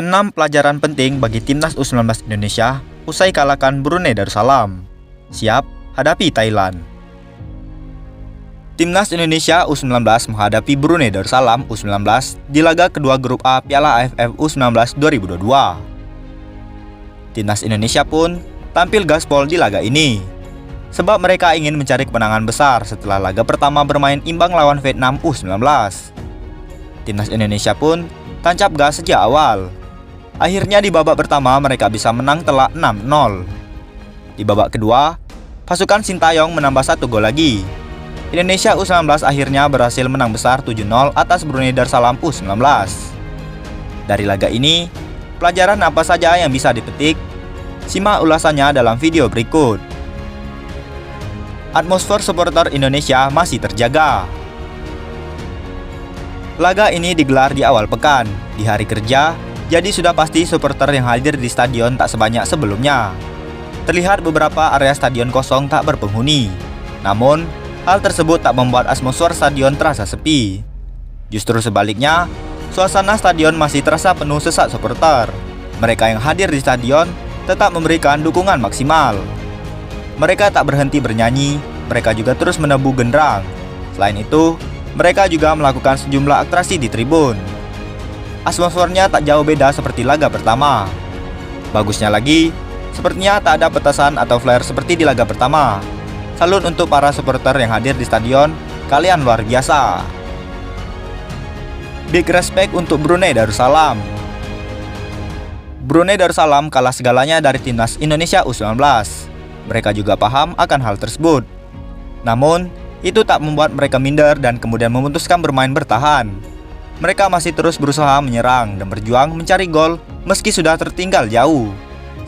6 pelajaran penting bagi Timnas U19 Indonesia usai kalahkan Brunei Darussalam. Siap hadapi Thailand. Timnas Indonesia U19 menghadapi Brunei Darussalam U19 di laga kedua grup A Piala AFF U19 2022. Timnas Indonesia pun tampil gaspol di laga ini, sebab mereka ingin mencari kemenangan besar setelah laga pertama bermain imbang lawan Vietnam U19. Timnas Indonesia pun tancap gas sejak awal. Akhirnya di babak pertama mereka bisa menang telak 6-0. Di babak kedua, pasukan Sintayong menambah 1 gol lagi. Indonesia U19 akhirnya berhasil menang besar 7-0 atas Brunei Darussalam U19. Dari laga ini, pelajaran apa saja yang bisa dipetik? Simak ulasannya dalam video berikut. Atmosfer supporter Indonesia masih terjaga. Laga ini digelar di awal pekan, di hari kerja, jadi sudah pasti supporter yang hadir di stadion tak sebanyak sebelumnya. Terlihat beberapa area stadion kosong tak berpenghuni. Namun, hal tersebut tak membuat atmosfer stadion terasa sepi. Justru sebaliknya, suasana stadion masih terasa penuh sesak supporter. Mereka yang hadir di stadion tetap memberikan dukungan maksimal. Mereka tak berhenti bernyanyi, mereka juga terus menebu genderang. Selain itu, mereka juga melakukan sejumlah atraksi di tribun. Atmosfernya tak jauh beda seperti laga pertama. Bagusnya lagi, sepertinya tak ada petasan atau flare seperti di laga pertama. Salut untuk para supporter yang hadir di stadion, kalian luar biasa. Big respect untuk Brunei Darussalam. Brunei Darussalam kalah segalanya dari Timnas Indonesia U19. Mereka juga paham akan hal tersebut. Namun, itu tak membuat mereka minder dan kemudian memutuskan bermain bertahan. Mereka masih terus berusaha menyerang dan berjuang mencari gol meski sudah tertinggal jauh.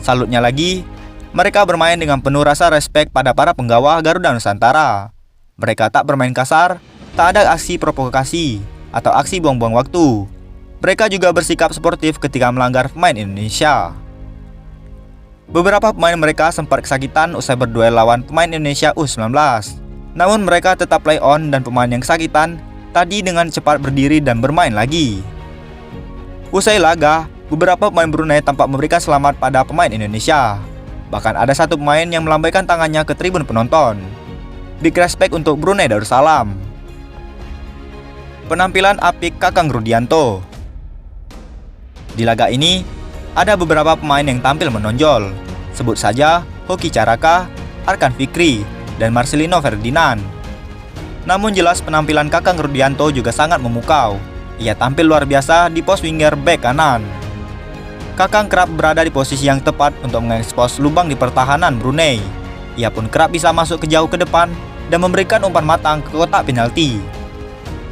Salutnya lagi, mereka bermain dengan penuh rasa respek pada para penggawa Garuda Nusantara. Mereka tak bermain kasar, tak ada aksi provokasi atau aksi buang-buang waktu. Mereka juga bersikap sportif ketika melanggar pemain Indonesia. Beberapa pemain mereka sempat kesakitan usai berduel lawan pemain Indonesia U19. Namun mereka tetap play on dan pemain yang kesakitan tadi dengan cepat berdiri dan bermain lagi. Usai laga, beberapa pemain Brunei tampak memberikan selamat pada pemain Indonesia. Bahkan ada satu pemain yang melambaikan tangannya ke tribun penonton. Big respect untuk Brunei Darussalam. Penampilan apik Kakang Rudianto. Di laga ini, ada beberapa pemain yang tampil menonjol. Sebut saja Hoki Caraka, Arkan Fikri, dan Marcelino Ferdinand. Namun jelas penampilan Kakang Rudianto juga sangat memukau. Ia tampil luar biasa di pos winger back kanan. Kakang kerap berada di posisi yang tepat untuk mengekspos lubang di pertahanan Brunei. Ia pun kerap bisa masuk ke jauh ke depan dan memberikan umpan matang ke kotak penalti.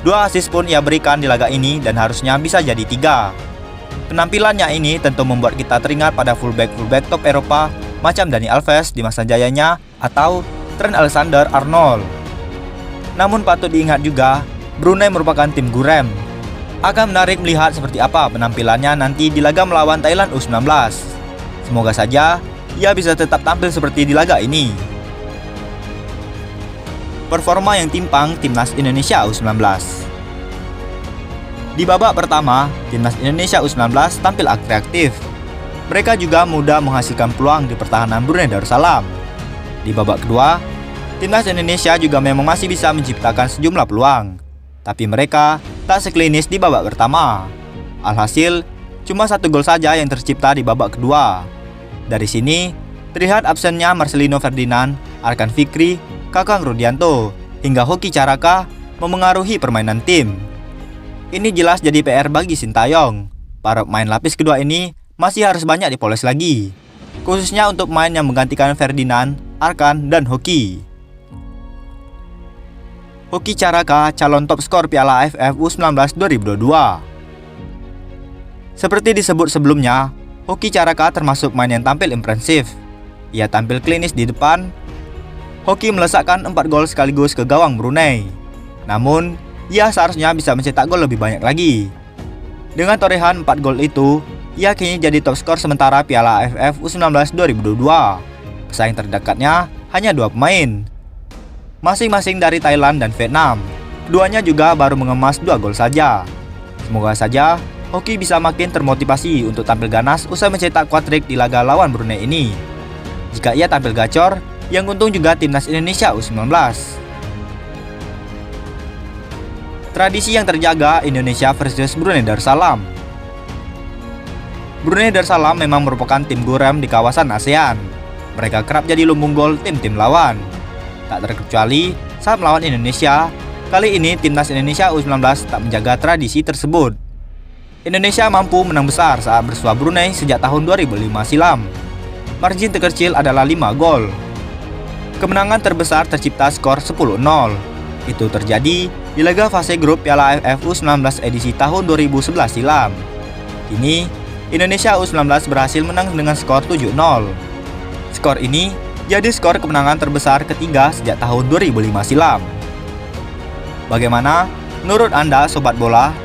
2 assist pun ia berikan di laga ini dan harusnya bisa jadi 3. Penampilannya ini tentu membuat kita teringat pada fullback top Eropa macam Dani Alves di masa jayanya atau Trent Alexander-Arnold. Namun patut diingat juga, Brunei merupakan tim gurem. Akan menarik melihat seperti apa penampilannya nanti di laga melawan Thailand U19. Semoga saja ia bisa tetap tampil seperti di laga ini. Performa yang timpang Timnas Indonesia U19. Di babak pertama, Timnas Indonesia U19 tampil aktif. Mereka juga mudah menghasilkan peluang di pertahanan Brunei Darussalam. Di babak kedua, Timnas Indonesia juga memang masih bisa menciptakan sejumlah peluang, tapi mereka tak seklinis di babak pertama. Alhasil, cuma 1 gol saja yang tercipta di babak kedua. Dari sini, terlihat absennya Marcelino Ferdinand, Arkan Fikri, Kakang Rudianto, hingga Hoki Caraka memengaruhi permainan tim. Ini jelas jadi PR bagi Sintayong. Para pemain lapis kedua ini masih harus banyak dipoles lagi, khususnya untuk pemain yang menggantikan Ferdinand, Arkan, dan Hoki. Hoki Caraka calon top skor Piala AFF U19 2022. Seperti disebut sebelumnya, Hoki Caraka termasuk pemain yang tampil impresif. Ia tampil klinis di depan. Hoki melesakkan 4 gol sekaligus ke gawang Brunei. Namun, ia seharusnya bisa mencetak gol lebih banyak lagi. Dengan torehan 4 gol itu, ia kini jadi top skor sementara Piala AFF U19 2022. Pesaing terdekatnya hanya 2 pemain, masing-masing dari Thailand dan Vietnam. Keduanya juga baru mengemas 2 gol saja. Semoga saja Hoki bisa makin termotivasi untuk tampil ganas usai mencetak quad-trick di laga lawan Brunei ini. Jika ia tampil gacor, yang untung juga timnas Indonesia U19. Tradisi yang terjaga Indonesia versus Brunei Darussalam. Brunei Darussalam memang merupakan tim gurem di kawasan ASEAN. Mereka kerap jadi lumbung gol tim-tim lawan. Tak terkecuali saat melawan Indonesia, kali ini timnas Indonesia U19 tak menjaga tradisi tersebut. Indonesia mampu menang besar saat bersua Brunei sejak tahun 2005 silam. Margin terkecil adalah 5 gol. Kemenangan terbesar tercipta skor 10-0. Itu terjadi di laga fase grup Piala AFF U19 edisi tahun 2011 silam. Kini, Indonesia U19 berhasil menang dengan skor 7-0. Skor ini jadi skor kemenangan terbesar ketiga sejak tahun 2005 silam. Bagaimana menurut Anda Sobat Bola?